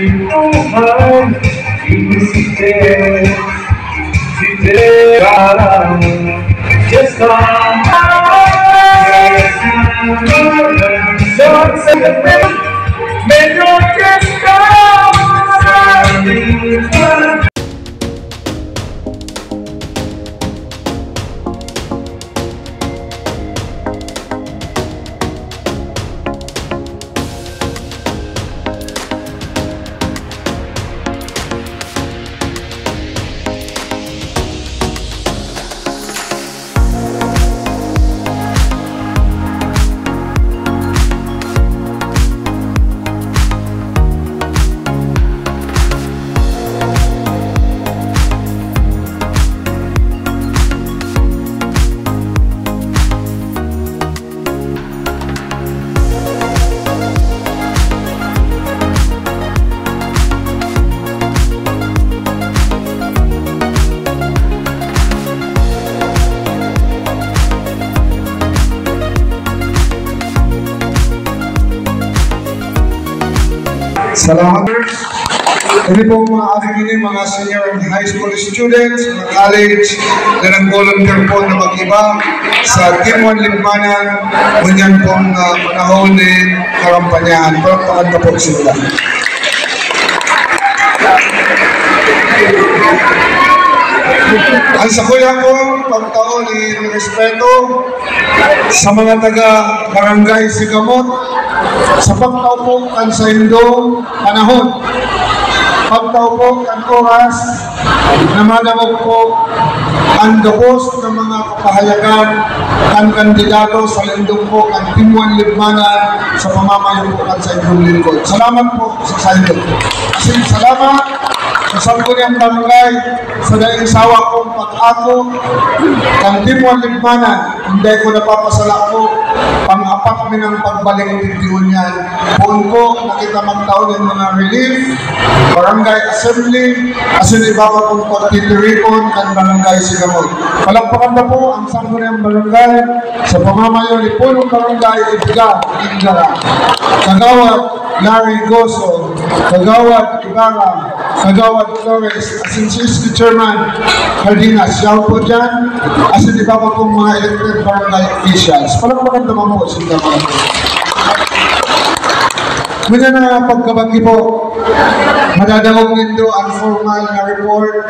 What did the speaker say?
Tuhan si te dará Salamat. Ini po mga aking mga senior and high school students, mga college na nag-volunteer po na mag-iba sa Team 1 Libmanan, ngunyan pong panahon din karampanyahan. Palakpakan na po sila. Ang sakuya ko, pagtaon ni respeto sa mga taga-barangay Sigamot, sa pagtao po kan sa indong panahon, pagtao po kan oras na madamog po ang dapos ng mga kapahayagan kan kandidato sa lindong po kan Team 1 Libmanan sa pamamayo po kan sa indong lingkod. Salamat po sa indong. Kasi salamat sa sangguniang barangay sa daing sawa kong pag-ako kan Team 1 Libmanan. Hindi ko napapasala ko pang-apat minang pagbalik ng yan. Buon ko nakita magtaon ng mga relief, barangay assembly, asin ibaba kong pagtitiripon kan barangay Sigamot. Palakpakan na po ang sangguniang barangay sa pamamayo ni Punong Barangay Edgar Ingara, Kagawad Larry Goso, Kagawad Ibarra, Kagawad Flores, asin si Chairman Cardenas. Siyaw po dyan, asin ibaba kong mga elected barangay officials. Palakpakan naman po sila mga po. Muna na pagkabagi po, madadawag nito ang formal na report